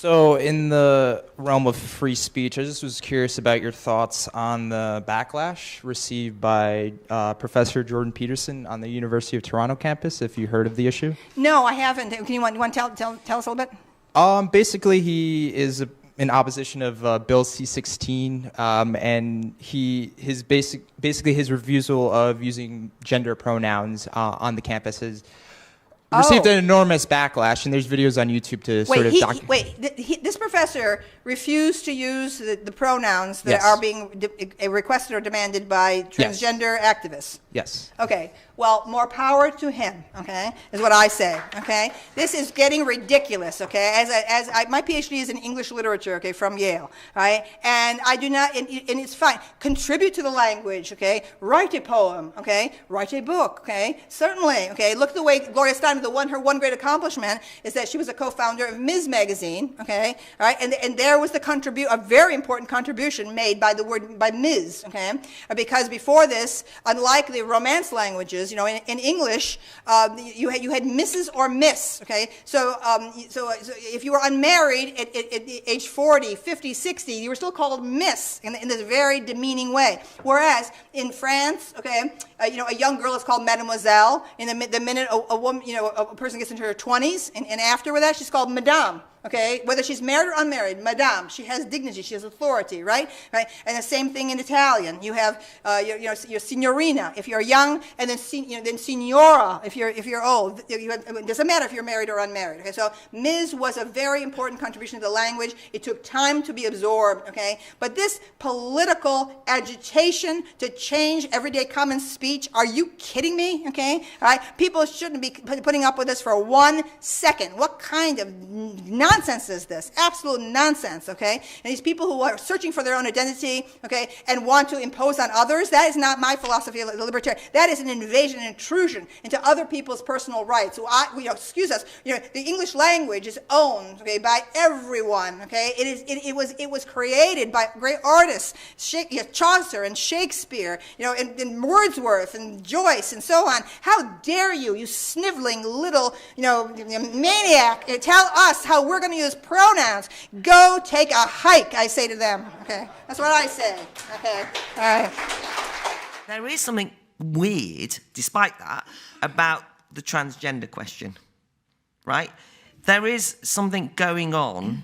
So in the realm of free speech, I just was curious about your thoughts on the backlash received by Professor Jordan Peterson on the University of Toronto campus, if you heard of the issue. No, I haven't. Can you want to tell us a little bit? Basically, he is in opposition of Bill C-16, and basically his refusal of using gender pronouns on the campus has received an enormous backlash, and there's videos on YouTube to sort of document. This professor refused to use the pronouns that are being requested or demanded by transgender activists. Yes. Okay. Well, more power to him. Okay, is what I say. Okay, this is getting ridiculous. Okay, my PhD is in English literature. Okay, from Yale. Right, and I do not, and it's fine. Contribute to the language. Okay, write a poem. Okay, write a book. Okay, certainly. Okay, look at the way Gloria Steinem. Her one great accomplishment is that she was a co-founder of Ms. Magazine. Okay, all right, and there was a very important contribution made by Ms. Okay, because before this, unlike the Romance languages, in English, you had Mrs. or Miss. Okay, so if you were unmarried at age 40, 50, 60, you were still called Miss in this very demeaning way. Whereas in France, okay, a young girl is called Mademoiselle. In the minute a woman, a person gets into her 20s, and after that, she's called Madame. Okay, whether she's married or unmarried, Madame. She has dignity. She has authority, right? Right. And the same thing in Italian. You have your signorina if you're young, and then signora if you're old. It doesn't matter if you're married or unmarried. Okay, so Ms. was a very important contribution to the language. It took time to be absorbed. Okay, but this political agitation to change everyday common speech. Are you kidding me? Okay, all right. People shouldn't be putting up with this for 1 second. What kind of nonsense is this? Absolute nonsense, okay? And these people who are searching for their own identity, okay, and want to impose on others, that is not my philosophy of the libertarian. That is an invasion and intrusion into other people's personal rights. So excuse us, the English language is owned, okay, by everyone, okay? It was created by great artists, Chaucer and Shakespeare, and Wordsworth and Joyce and so on. How dare you sniveling little, maniac, tell us how we're going to use pronouns. Go take a hike, I say to them. Okay, that's what I say. Okay, all right. There is something weird, despite that, about the transgender question, right? There is something going on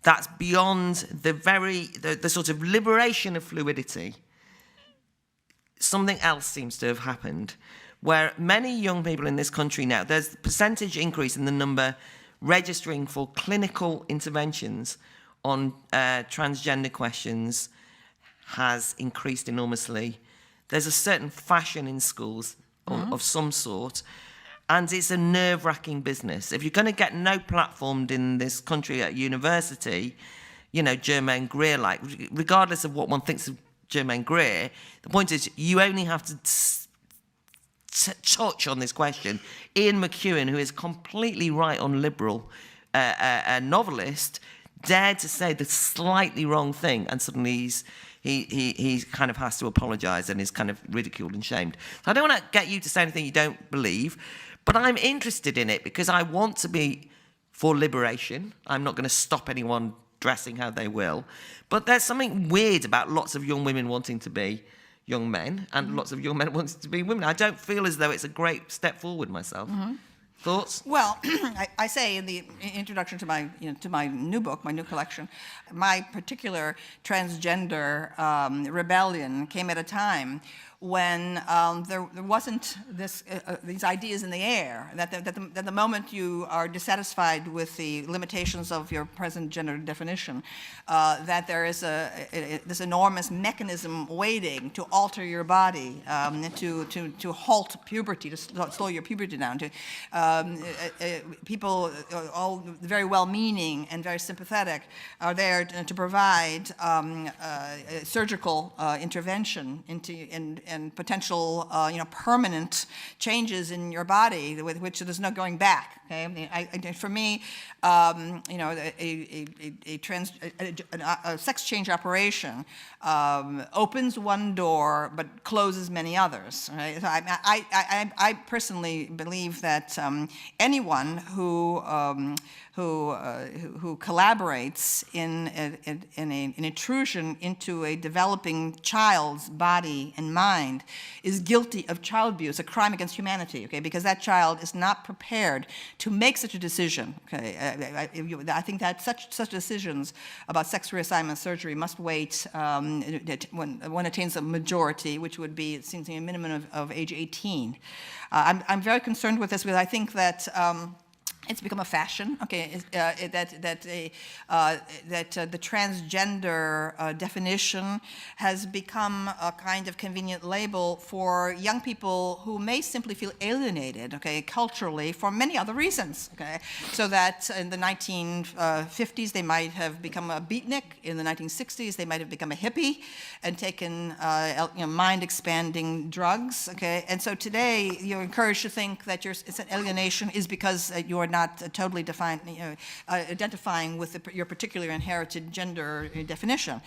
that's beyond the sort of liberation of fluidity. Something else seems to have happened, where many young people in this country now, there's a percentage increase in the number registering for clinical interventions on transgender questions has increased enormously. There's a certain fashion in schools of some sort, and it's a nerve-wracking business. If you're going to get no platformed in this country at university, Germaine Greer, regardless of what one thinks of Germaine Greer, the point is you only have to touch on this question. Ian McEwan, who is completely right on liberal, a novelist, dared to say the slightly wrong thing, and suddenly he kind of has to apologise and is kind of ridiculed and shamed. So I don't want to get you to say anything you don't believe, but I'm interested in it because I want to be for liberation. I'm not going to stop anyone dressing how they will, but there's something weird about lots of young women wanting to be young men and lots of young men wanting to be women. I don't feel as though it's a great step forward myself. Thoughts? Well, I say in the introduction to my new book, my new collection, my particular transgender rebellion came at a time when there wasn't these ideas in the air, that the moment you are dissatisfied with the limitations of your present gender definition, that there is this enormous mechanism waiting to alter your body, to halt puberty, to slow your puberty down. People, all very well-meaning and very sympathetic, are there to provide surgical intervention and potential, permanent changes in your body with which there's no going back. Okay, for me, a sex change operation opens one door but closes many others. Right? So I personally believe that anyone who who collaborates in an intrusion into a developing child's body and mind is guilty of child abuse, a crime against humanity, okay, because that child is not prepared to make such a decision, okay. I think that such decisions about sex reassignment surgery must wait when one attains a majority, which would be, it seems to me, a minimum of age 18. I'm very concerned with this because I think that it's become a fashion, okay, that the transgender definition has become a kind of convenient label for young people who may simply feel alienated, okay, culturally for many other reasons, okay. So that in the 1950s they might have become a beatnik, in the 1960s they might have become a hippie and taken mind-expanding drugs, okay. And so today you're encouraged to think that it's an alienation is because you're not totally identifying with your particular inherited gender definition.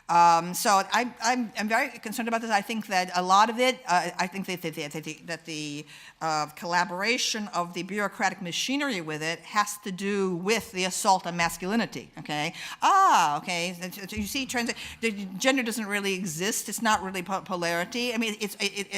So I'm very concerned about this. I think that a lot of it, I think that the collaboration of the bureaucratic machinery with it has to do with the assault on masculinity, okay? Okay, so you see, gender doesn't really exist. It's not really polarity. I mean,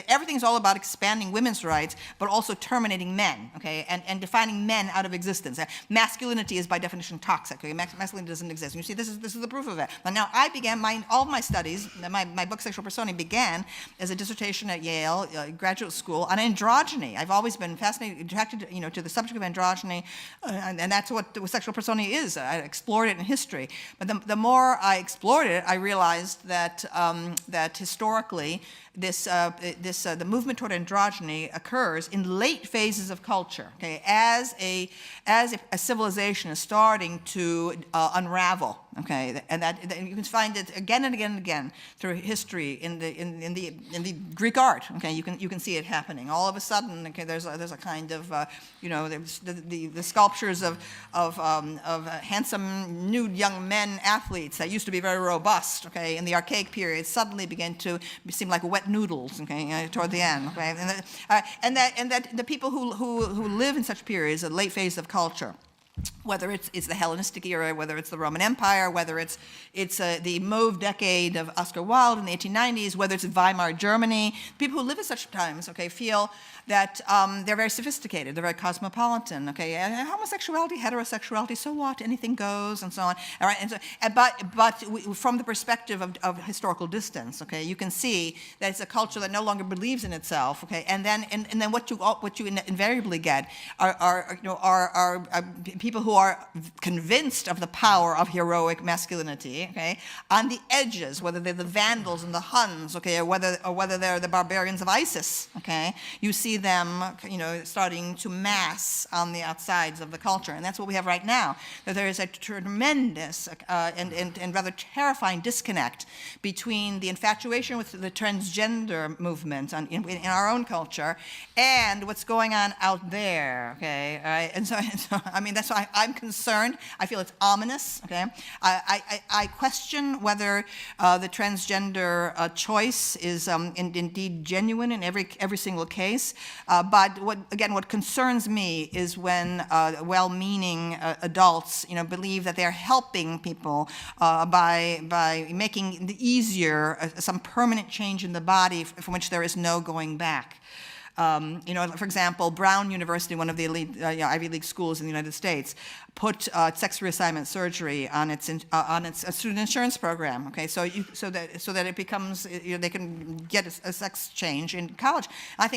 everything's all about expanding women's rights, but also terminating men, okay, and defining men out of existence. Masculinity is by definition toxic, okay? Masculinity doesn't exist. And you see, this is the proof of it. Now, I began all of my studies, my book Sexual Personae began as a dissertation at Yale graduate school on androgyny. I've always been fascinated, attracted to the subject of androgyny, and that's what sexual personae is. I explored it in history. But the more I explored it, I realized that that historically the movement toward androgyny occurs in late phases of culture, okay, as a civilization is starting to unravel, okay, and that you can find it again and again and again through history in the Greek art, okay, you can see it happening. All of a sudden, okay, there's a kind of there's the sculptures of handsome nude young men athletes that used to be very robust, okay, in the archaic period suddenly began to seem like wet noodles, okay, toward the end, okay, and that the people who live in such periods, a late phase of culture, whether it's the Hellenistic era, whether it's the Roman Empire, whether it's the Mauve decade of Oscar Wilde in the 1890s, whether it's Weimar Germany, people who live at such times, okay, feel that they're very sophisticated, they're very cosmopolitan, okay, homosexuality, heterosexuality, so what, anything goes, and so on, all right, and so, but from the perspective of historical distance, okay, you can see that it's a culture that no longer believes in itself, okay, and then what you invariably get are people who are convinced of the power of heroic masculinity, okay, on the edges, whether they're the Vandals and the Huns, okay, or whether they're the barbarians of ISIS, okay, you see them, starting to mass on the outsides of the culture, and that's what we have right now. That there is a tremendous and rather terrifying disconnect between the infatuation with the transgender movement in our own culture and what's going on out there, okay, all right? And so I mean, that's why I'm concerned. I feel it's ominous, okay? I question whether the transgender choice is indeed genuine in every single case. But what concerns me is when well-meaning adults, believe that they're helping people by making it easier some permanent change in the body from which there is no going back. For example, Brown University, one of the elite Ivy League schools in the United States, put sex reassignment surgery on its student insurance program. Okay, so that it becomes they can get a sex change in college. I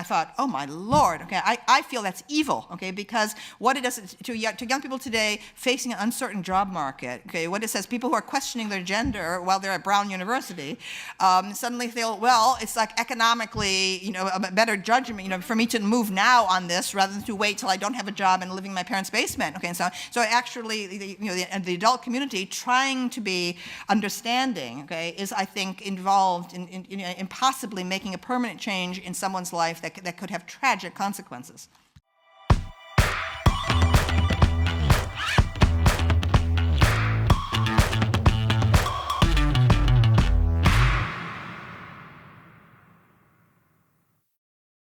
thought, oh my Lord, okay, I feel that's evil. Okay, because what it does to young people today facing an uncertain job market. Okay, what it says, people who are questioning their gender while they're at Brown University suddenly feel, well, it's like economically a better judgment for me to move now on this rather than to wait till I don't have a job and living in my parents' basement. Okay. And so actually, the adult community trying to be understanding, okay, is, I think, involved in possibly making a permanent change in someone's life that could have tragic consequences.